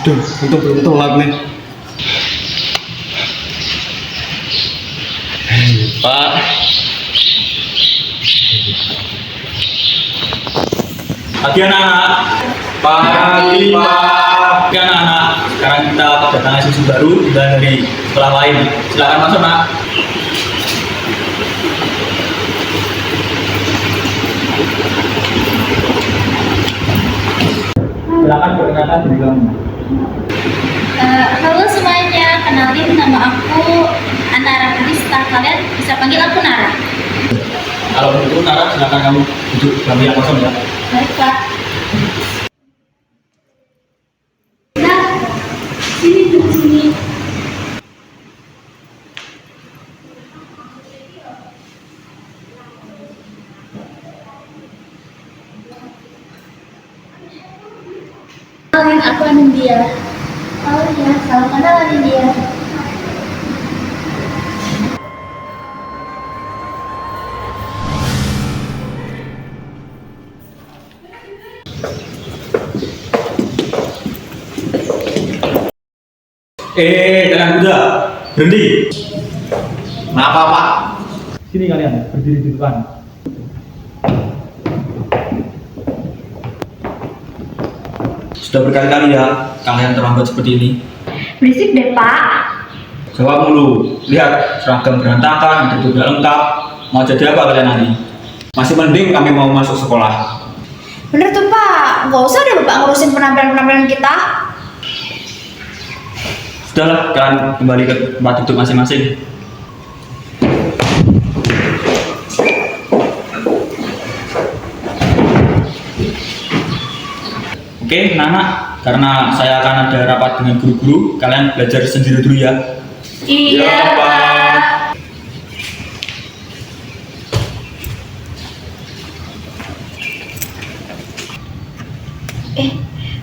Duh, untung belum telat nih. Pak. Pagi anak-anak. Pagi Pak. Pagi anak-anak. Sekarang kita kedatangan siswa baru dan dari sekolah lain. Silakan masuk nak. Silakan perkenalkan diri kamu. Halo semuanya, kenalin nama aku Anara Krista. Kalian bisa panggil aku Nara. Kalau begitu Nara, silakan kamu duduk di yang kosong ya. Baik Kak. Nah, sini duduk sini. Kenalin aku Anindya. Oh iya, salam kenal Anindya. Kalian muda, berhenti. Kenapa Pak? Sini kalian, berdiri di depan. Sudah berkali-kali ya, kalian terlambat seperti ini. Berisik deh Pak. Jawab mulu. Lihat, seragam berantakan, itu tidak lengkap. Mau jadi apa kalian nanti? Masih mending kami mau masuk sekolah. Bener tuh Pak, nggak usah deh Bapak ngurusin penampilan-penampilan kita. Sudahlah, kalian kembali ke tempat duduk masing-masing. Oke, anak-anak, karena saya akan ada rapat dengan guru-guru, kalian belajar sendiri dulu ya. Iya Pak.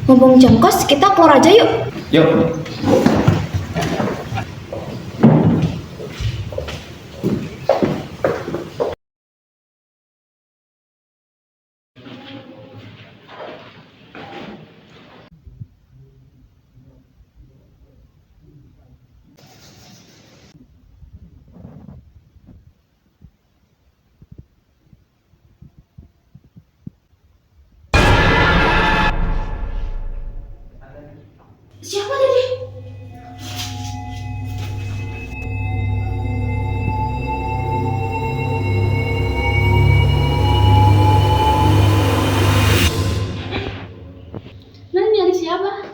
Ngomong jam kos, kita keluar aja yuk. Yuk. Siapa tadi? Nah, nyari siapa?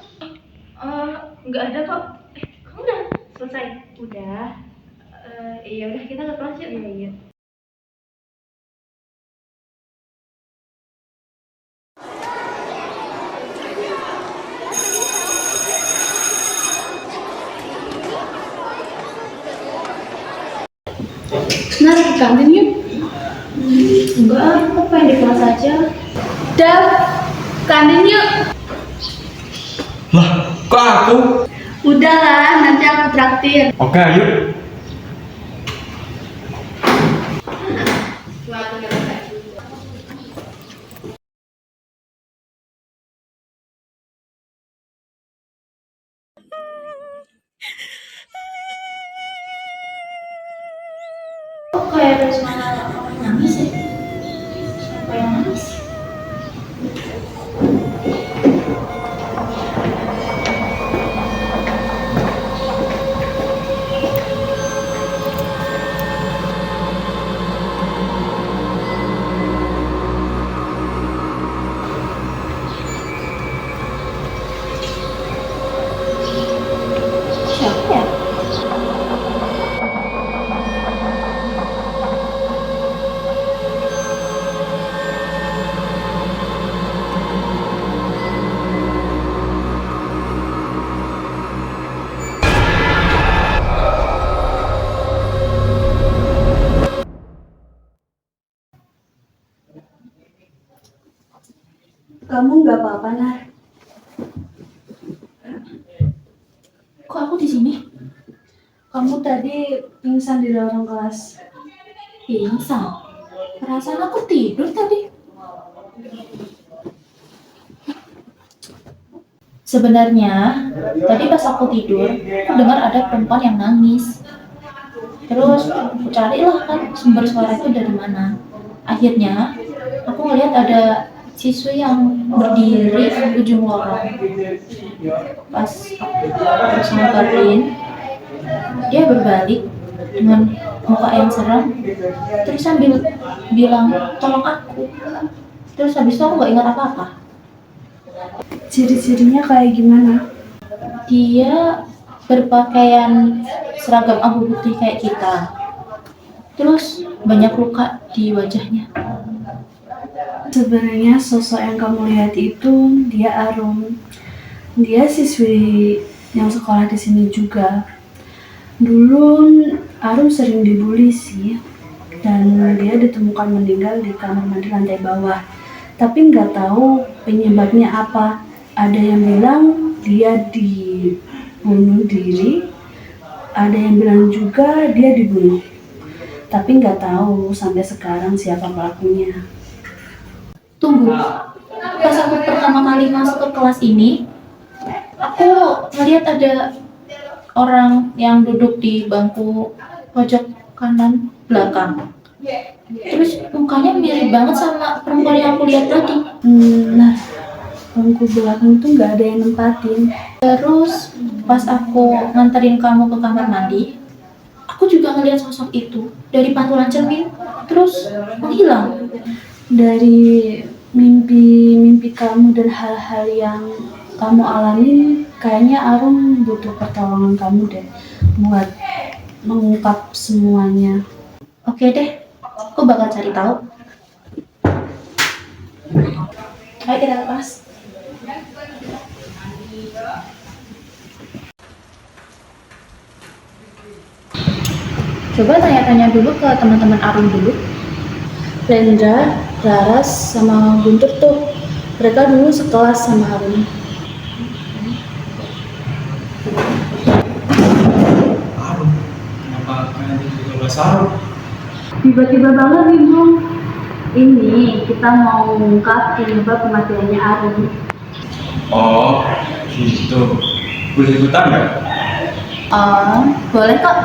Nggak ada kok. Kamu udah selesai? Udah. Iya udah kita ke kelas yuk. Iya iya. Nah, ke kantin yuk. Enggak, aku pengen di kelas aja. Dav, kantin yuk. Lah, kok aku? Udahlah, nanti aku traktir. Oke, ayo. Kok kayak ada suara orang nangis ya? Siapa yang nangis? Siapa ya? Kamu nggak apa-apa, Nar? Kok aku di sini? Kamu tadi pingsan di lorong kelas. Pingsan? Perasaan aku tidur tadi. Sebenarnya tadi pas aku tidur, aku dengar ada perempuan yang nangis. Terus aku carilah kan sumber suara itu dari mana. Akhirnya aku ngeliat ada siswi yang berdiri di ujung lorong. Pas aku samperin, dia berbalik dengan muka yang seram, terus sambil bilang tolong aku. Terus habis itu aku nggak ingat apa-apa. Ciri-cirinya kayak gimana? Dia berpakaian seragam abu putih kayak kita. Terus banyak luka di wajahnya. Sebenarnya sosok yang kamu lihat itu dia Arum. Dia siswi yang sekolah di sini juga. Dulu Arum sering dibully sih, dan dia ditemukan meninggal di kamar mandi lantai bawah. Tapi nggak tahu penyebabnya apa. Ada yang bilang dia dibunuh diri, ada yang bilang juga dia dibunuh. Tapi nggak tahu sampai sekarang siapa pelakunya. Tunggu, pas aku pertama kali masuk ke kelas ini, aku melihat ada orang yang duduk di bangku pojok kanan belakang. Terus mukanya mirip banget sama perempuan yang aku lihat tadi. Nah, bangku belakang itu nggak ada yang nempatin. Terus pas aku nganterin kamu ke kamar mandi, aku juga ngelihat sosok itu dari pantulan cermin, terus menghilang. Dari mimpi-mimpi kamu dan hal-hal yang kamu alami, kayaknya Arum butuh pertolongan kamu deh buat mengungkap semuanya. Oke deh, aku bakal cari tahu. Ayo kita ke kelas. Coba tanya-tanya dulu ke teman-teman Arum dulu. Rendra, Laras, sama Guntur tuh, mereka dulu sekelas sama Arum. Arum, kenapa kalian juga bahas Arum? Tiba-tiba banget nih Bro, ini kita mau mengungkap penyebab kematiannya Arum. Oh, gitu. Boleh ikutan nggak? Boleh kok.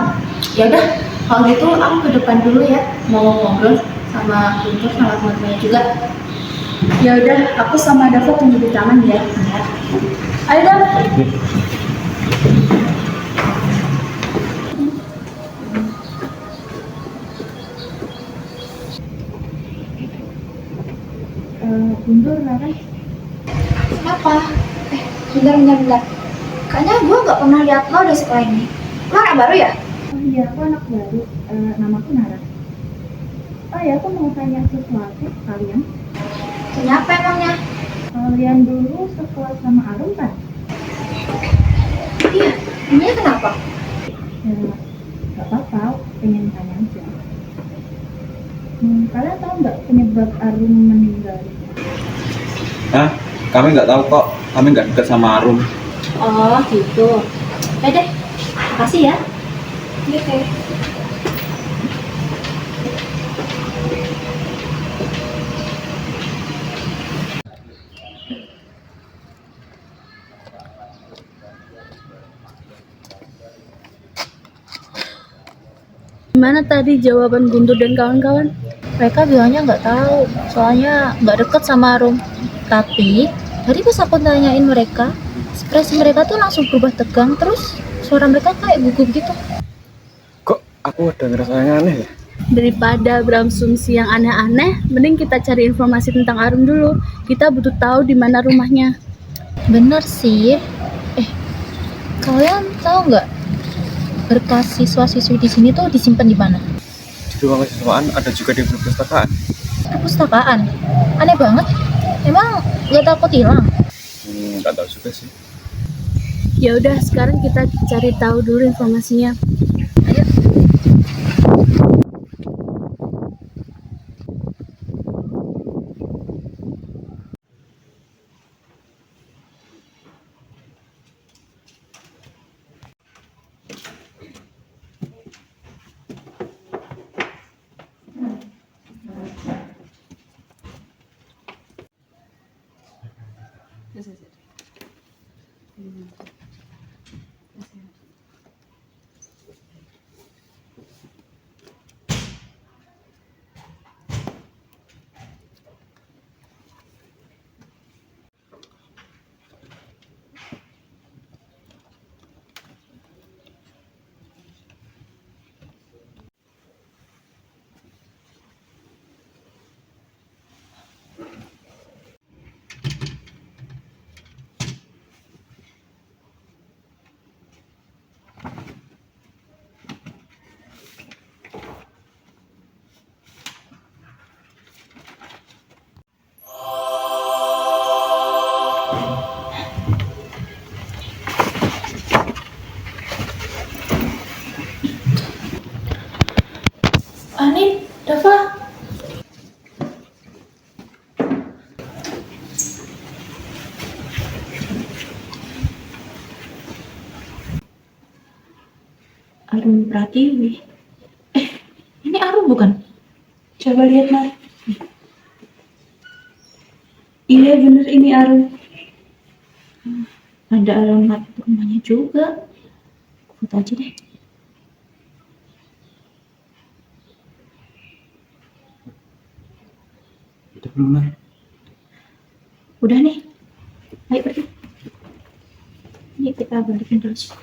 Ya udah, kalau gitu aku ke depan dulu ya, mau ngobrol sama Guntur sama teman-temannya juga. Ya udah, aku sama Dava tunggu di taman ya. Ayo Dav. Guntur, Laras. Kenapa? Bentar. Kayaknya gue gak pernah lihat lo di sekolah ini. Lo anak baru ya? Oh iya, aku anak baru. Namaku Nara. Oh ya, aku mau tanya sesuatu ke kalian. Tanya apa emangnya? Kalian dulu sekelas sama Arum kan? Iya, emangnya kenapa? Ya, nggak apa-apa, aku pengen tanya aja. Kalian tahu nggak penyebab Arum meninggal? Hah? Kami nggak tahu kok. Kami nggak dekat sama Arum. Oh gitu. Oke deh, makasih ya. Oke. Gimana tadi jawaban Guntur dan kawan-kawan? Mereka bilangnya nggak tahu, soalnya nggak deket sama Arum. Tapi tadi pas aku nanyain mereka, ekspresi mereka tuh langsung berubah tegang, terus suara mereka kayak gugup gitu. Kok aku ada ngerasa yang aneh ya? Daripada berasumsi yang aneh-aneh, mending kita cari informasi tentang Arum dulu. Kita butuh tahu di mana rumahnya. Bener sih. Kalian tahu nggak berkas siswa-siswi di sini tuh disimpan di mana? Di ruang kesiswaan ada juga di perpustakaan. Perpustakaan. Aneh banget. Emang nggak takut hilang? Nggak tahu juga sih. Ya udah, sekarang kita cari tahu dulu informasinya. Ayo. Anin, Dava. Arum Pratiwi. Ini Arum bukan? Coba lihat, Nar. Iya bener, ini Arum. Ada alamat rumahnya juga. Foto aja deh. Udah belum, Nar? Udah nih. Ayo pergi. Ini kita balikin terus.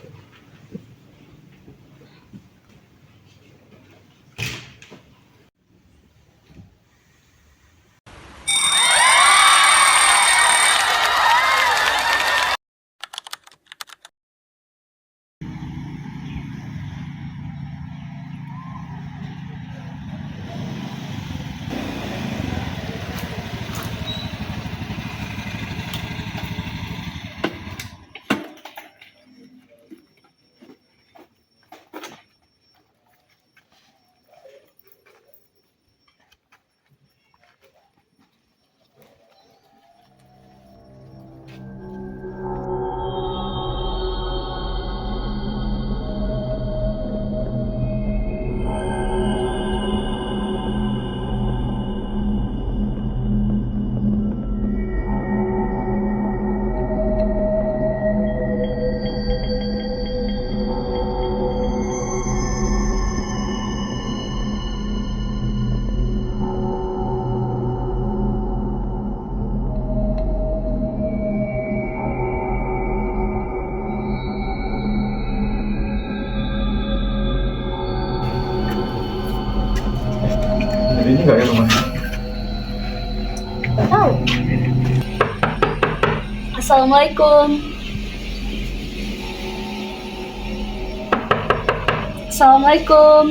Ini nggak ya rumahnya? Gak tahu. Assalamualaikum. Assalamualaikum.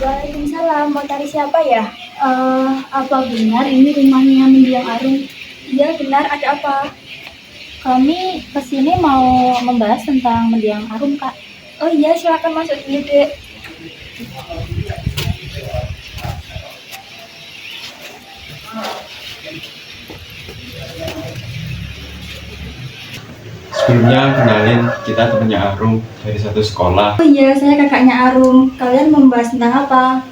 Waalaikumsalam, mau cari siapa ya? Apa benar ini rumahnya mendiang Arum? Iya benar, ada apa? Kami kesini mau membahas tentang mendiang Arum, Kak. Oh iya, silakan masuk dulu, Dek. Sebelumnya kenalin, kita temannya Arum dari satu sekolah. Oh iya, saya kakaknya Arum. Kalian membahas tentang apa?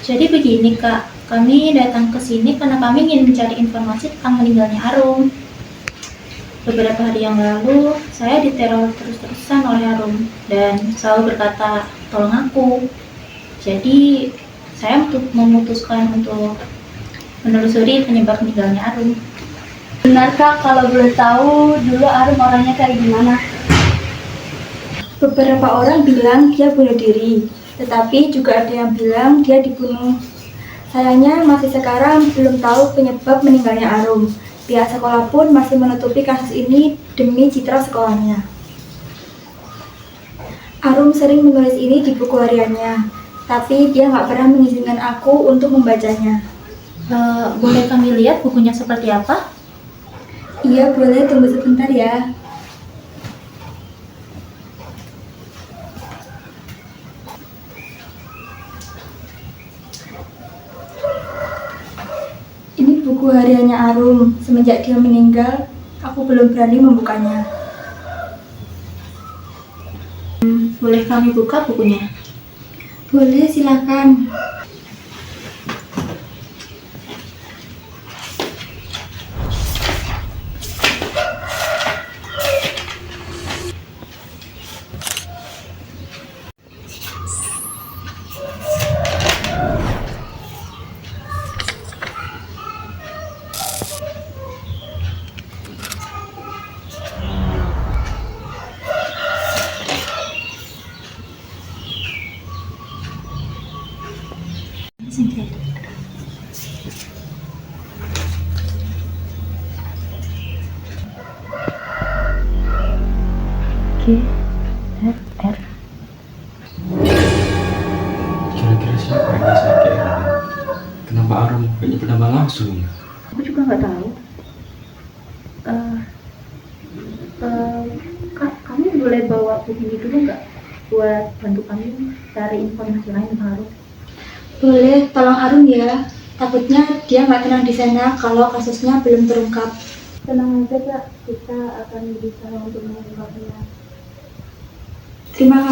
Jadi begini, Kak. Kami datang ke sini karena kami ingin mencari informasi tentang meninggalnya Arum. Beberapa hari yang lalu, saya diteror terus-terusan oleh Arum dan selalu berkata, tolong aku. Jadi, saya memutuskan untuk menelusuri penyebab meninggalnya Arum. Benar Kak, kalau boleh tahu dulu Arum orangnya kayak gimana? Beberapa orang bilang dia bunuh diri, tetapi juga ada yang bilang dia dibunuh. Sayangnya masih sekarang belum tahu penyebab meninggalnya Arum. Pihak sekolah pun masih menutupi kasus ini demi citra sekolahnya. Arum sering menulis ini di buku hariannya, tapi dia nggak pernah mengizinkan aku untuk membacanya. Boleh kami lihat bukunya seperti apa? Iya boleh, tunggu sebentar ya. Ini buku hariannya Arum. Semenjak dia meninggal, aku belum berani membukanya. Boleh kami buka bukunya? Boleh, silakan. Sini. R. Kira-kira siapa yang bisa kayak gini? Kenapa Arum gak nyebut nama langsung ya? Aku juga nggak tahu. Kak, kamu boleh bawa buku ini dulu nggak? Buat bantu kami cari informasi lain baru. Boleh, tolong Arum ya. Takutnya dia nggak tenang di sana kalau kasusnya belum terungkap. Tenang aja Kak, kita akan berusaha untuk mengungkapnya. Terima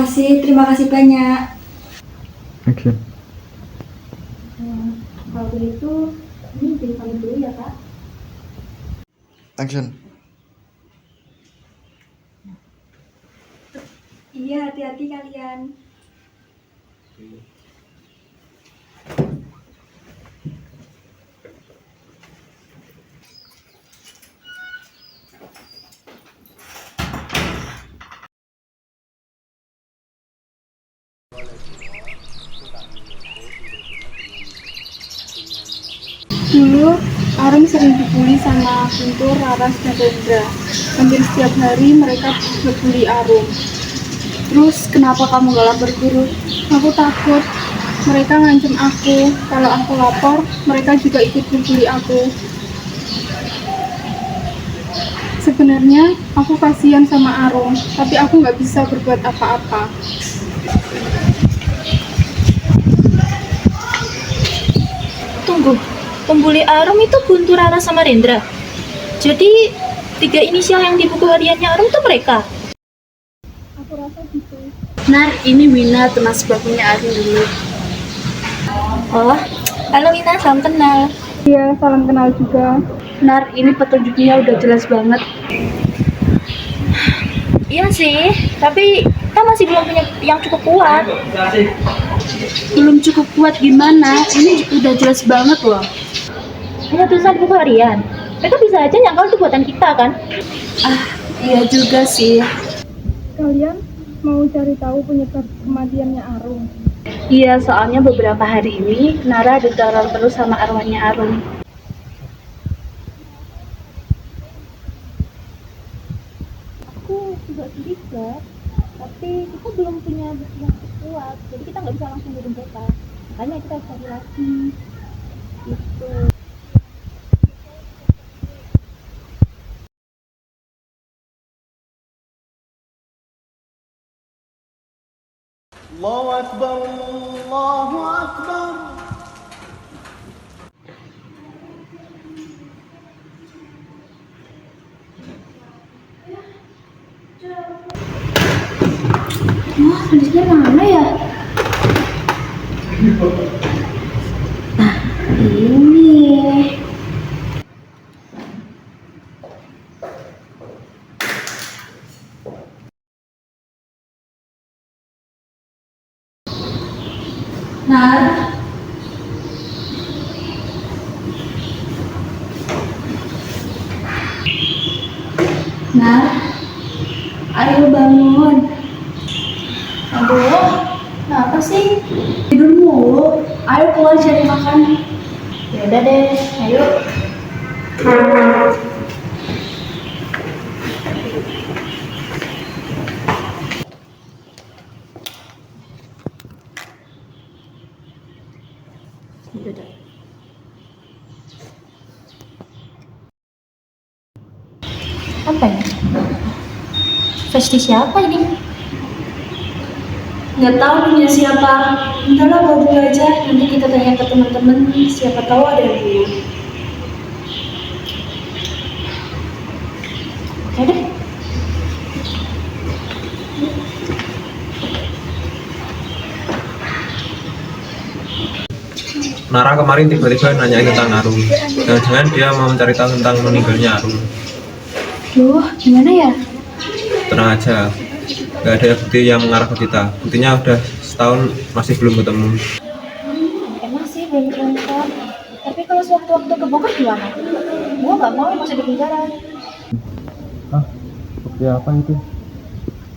kasih banyak. Action. Kalau begitu, ini jadi kami dulu ya Kak. Action. Iya, hati-hati kalian. Dulu, Arum sering dibully sama Guntur, Laras, dan Rendra. Hampir setiap hari mereka berbully Arum. Terus, kenapa kamu gak lapor guru? Aku takut. Mereka ngancam aku. Kalau aku lapor, mereka juga ikut berbully aku. Sebenarnya, aku kasihan sama Arum, tapi aku gak bisa berbuat apa-apa. Tunggu, pembuli Arum itu Guntur, Rara, sama Rendra. Jadi 3 inisial yang di buku hariannya Arum tuh mereka. Aku rasa gitu. Nah, ini Wina, teman sebagainya Arum dulu. Oh, halo Wina, salam kenal. Iya, salam kenal juga. Nar, ini petunjuknya udah jelas banget. Iya sih, tapi kita masih belum punya yang cukup kuat. Belum cukup kuat gimana? Ini udah jelas banget loh. Hanya tulisan di buku harian. Mereka bisa aja nyangkal itu buatan kita kan? Iya juga sih. Kalian mau cari tahu penyebab kematiannya Arum? Iya, soalnya beberapa hari ini Nara diteror terus sama arwahnya Arum. Aku juga curiga, tapi kita belum punya bukti yang cukup kuat. Jadi kita nggak bisa langsung nuduh mereka. Makanya kita harus cari lagi. Gitu. الله أكبر الله أكبر Wah, tulisnya mana ya? Nah, ini. Nar. Nar. Ayo bangun. Aduh, kenapa sih? Tidur mulu. Ayo keluar cari makan. Ya udah deh, ayo. Apa ya? Festi siapa ini? Nggak tahu punya siapa. Entahlah, bawa dulu aja. Nanti kita tanya ke teman-teman. Siapa tahu ada yang punya. Oke deh. Nara kemarin tiba-tiba nanyain tentang Arum. Jangan-jangan dia mau mencari tahu tentang meninggalnya Arum. Loh, gimana ya? Tenang aja, nggak ada bukti yang mengarah ke kita. Buktinya udah setahun masih belum ketemu. Emang sih belum terungkap. Tapi kalau sewaktu-waktu kebongkar gimana? Gua nggak mau masuk di penjara. Bukti apa itu?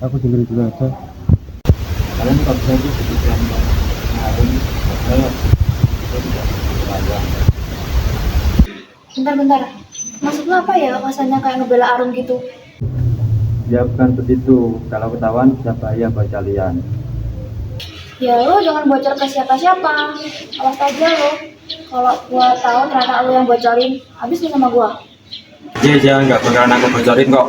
Aku dengerin dulu aja. Kalian tak bisa itu bukti yang Arum. Bentar. Maksud lu apa ya rasanya kayak ngebela Arum gitu? Ya bukan begitu, kalau ketahuan bisa bahaya buat kalian. Ya lu jangan bocor ke siapa-siapa. Awas aja lu. Kalau gua tahu ternyata lu yang bocorin, habis nih sama gua. Iya, nggak bakalan aku bocorin kok.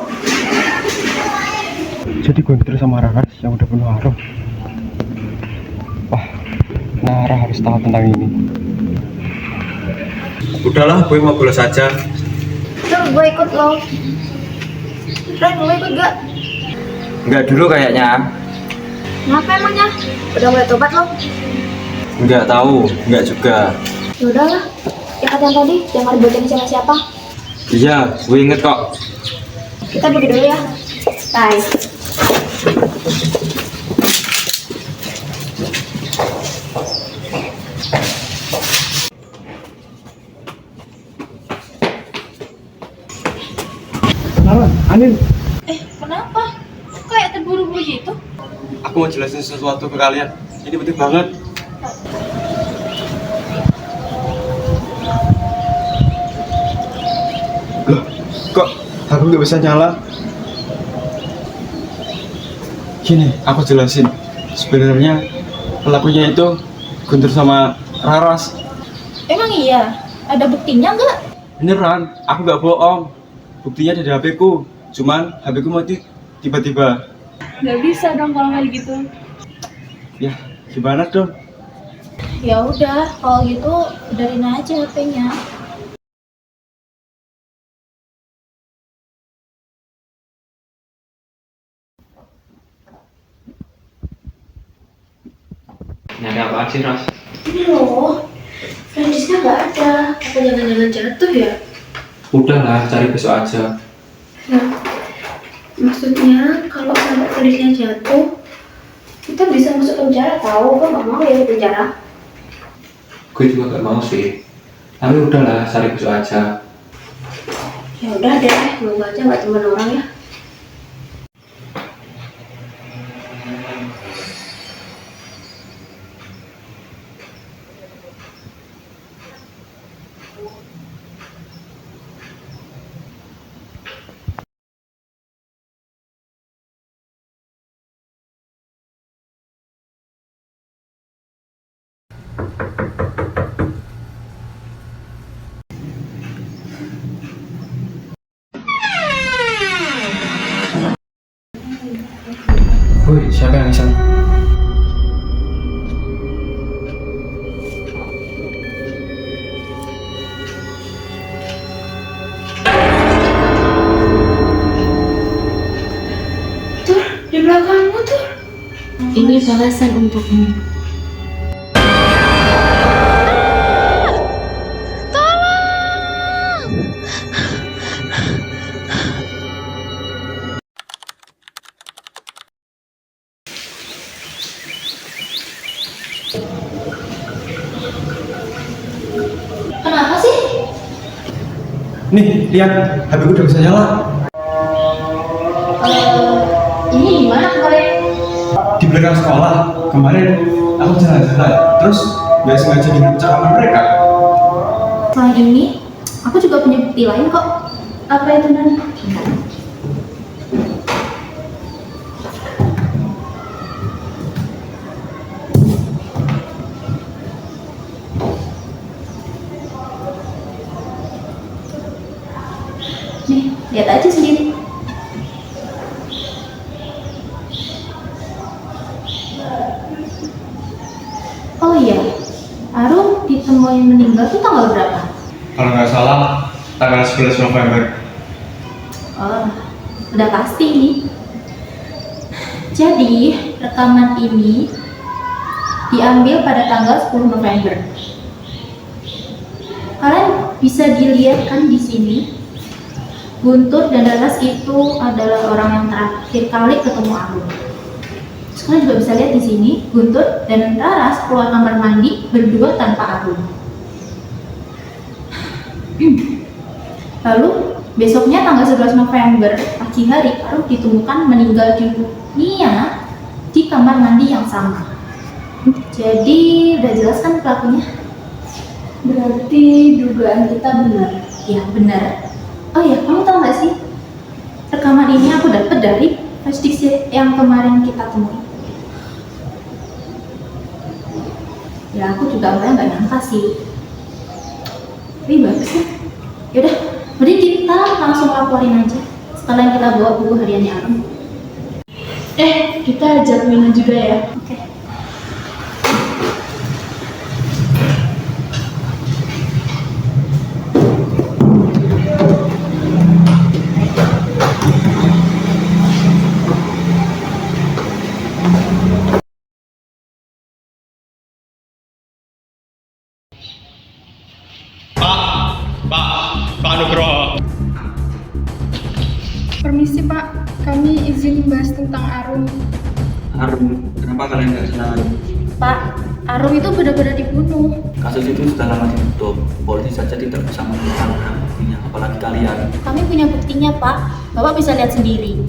Jadi Guntur sama Raras yang udah bunuh Arum. Wah, Nara harus tahu tentang ini. Udahlah, gue mau bolos saja. Tuh, gue ikut lo. Ren, lo ikut gak? Nggak dulu kayaknya. Kenapa emangnya? Udah mulai tobat lo? Nggak tahu, nggak juga. Ya udahlah, ikat yang tadi, jangan dibocorin sama siapa. Iya, gue inget kok. Kita pergi dulu ya. Bye. Anin, Kenapa? Kayak terburu-buru gitu? Aku mau jelasin sesuatu ke kalian. Ini penting banget. loh, kok aku nggak bisa nyala? Gini, aku jelasin. Sebenarnya pelakunya itu Guntur sama Raras. Emang iya? Ada buktinya nggak? Beneran, aku nggak bohong. Buktinya ada di HP-ku. Cuman HP-ku mati tiba-tiba. Nggak bisa dong kalau kayak gitu. Ya, gimana dong? Ya udah, kalau gitu benerin aja HP-nya. Nyari apaan sih, Ras? Ini loh, Francisnya nggak ada. Apa jangan-jangan jatuh ya? Udahlah, cari besok aja. Nah, maksudnya kalau sampai Francisnya jatuh, kita bisa masuk penjara tahu? Gue nggak mau ya di penjara. Gue juga gak mau sih. Tapi udahlah, cari besok aja. Ya udah deh, semoga aja nggak teman orang ya. Woi, siapa yang iseng? Tuh, di belakangmu tuh. Ini balasan untukmu. Kenapa sih? Nih, lihat, HP-ku udah bisa nyala. Ini gimana kemarin? Di belakang sekolah, kemarin aku jalan-jalan, terus nggak sengaja dengar percakapan mereka. Selain ini, aku juga punya bukti lain kok. Apa itu, Nan? Nih, lihat aja sendiri. Oh iya, Arum ditemuin meninggal tuh tanggal berapa? Kalau nggak salah, tanggal 11 November. Oh, udah pasti nih. Jadi, rekaman ini diambil pada tanggal 10 November. Kalian bisa dilihat kan di sini. Guntur dan Raras itu adalah orang yang terakhir kali ketemu Arum. Kalian juga bisa lihat di sini, Guntur dan Raras keluar kamar mandi berdua tanpa Arum. Lalu besoknya tanggal 11 November pagi hari, Arum ditemukan meninggal dunia di kamar mandi yang sama. Jadi udah jelas kan pelakunya? Berarti dugaan kita benar. Ya benar. Oh ya, kamu tahu nggak sih? Rekaman ini aku dapat dari flash disk yang kemarin kita temui. Ya aku juga awalnya nggak nyangka sih. Tapi bagus ya. Yaudah, mending kita langsung laporin aja. Setelah kita bawa buku hariannya Arum. Kita ajak Mina juga ya. Oke. Pak Nugroho. Permisi Pak, kami izin membahas tentang Arum. Arum, kenapa kalian nggak senang Arum? Pak, Arum itu benar-benar dibunuh. Kasus itu sudah lama ditutup. Polisi saja tidak bisa menemukan buktinya, apalagi kalian. Kami punya buktinya, Pak. Bapak bisa lihat sendiri.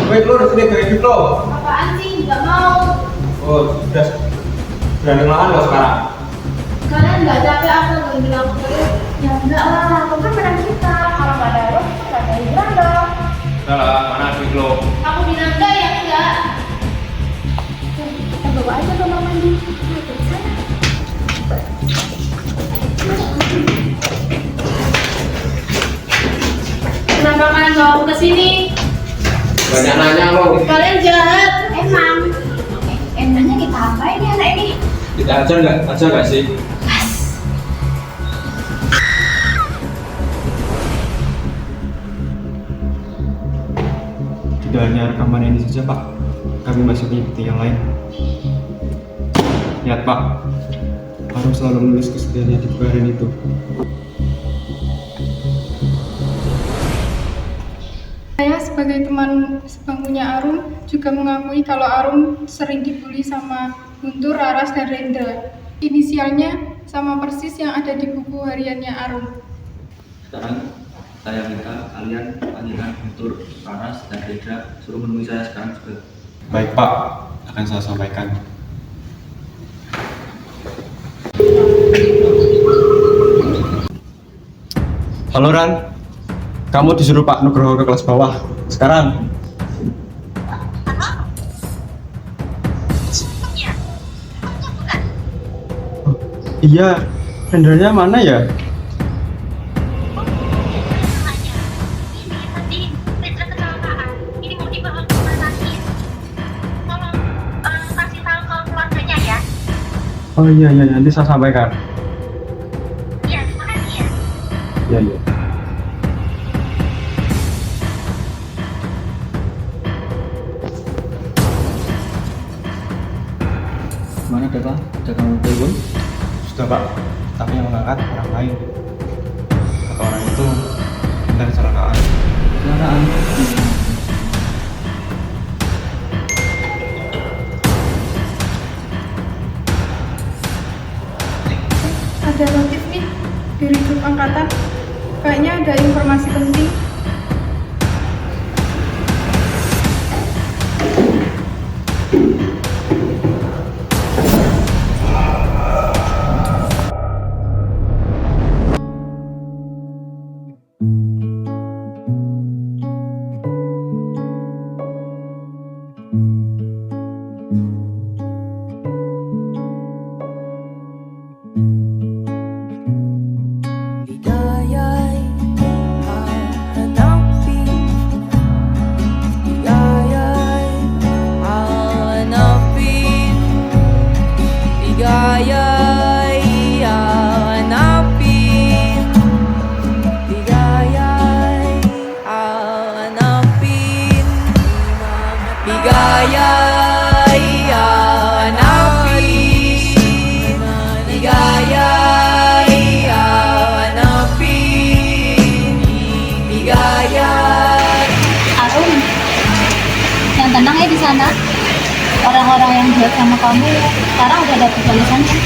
Wait, lo udah sini hidup lo. Apaan sih? Nggak mau. Oh, sudah berani makan lo sekarang. Kalian nggak capek aku bilang terus? Ya enggak lah, aku kan menang kita. Kalau nggak ada Arum, nggak ada hiburan dong. Salah, mana duit lo? Aku bilang enggak ya enggak. Kita bawa aja ke kamar mandi. Ayo ke sana. Kenapa kalian bawa aku ke sini? Banyak nanya lo. Kalian jahat. Emang. Emangnya kita apain ya anak ini? Kita ajar nggak sih? Tidak hanya rekaman ini saja Pak, kami masih punya bukti yang lain. Lihat Pak, Arum selalu menulis kesedihannya di buku harian itu. Saya sebagai teman sebangkunya Arum juga mengakui kalau Arum sering dibully sama Guntur, Raras, dan Rendra. Inisialnya sama persis yang ada di buku hariannya Arum. Sekarang saya minta kalian panggilkan Guntur, Raras, dan Rendra suruh menemui saya sekarang juga. Baik Pak, akan saya sampaikan. Halo Ran, kamu disuruh Pak Nugroho ke kelas bawah. Sekarang. Oh, iya, rendernya mana ya? Oh iya, nanti saya sampaikan. Iya, makasih ya. Iya. Mana ada Pak? Ada kamu telepon? Sudah Pak, tapi yang mengangkat orang lain. Kata orang itu benar kecelakaan. Kecelakaan. Ada notif nih dari grup angkatan. Kayaknya ada informasi penting. orang yang jahat sama kamu sekarang udah dapet balasannya.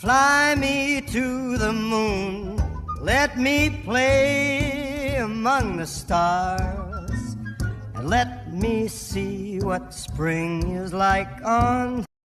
Fly me to the moon, let me play among the stars, and let me see what spring is like on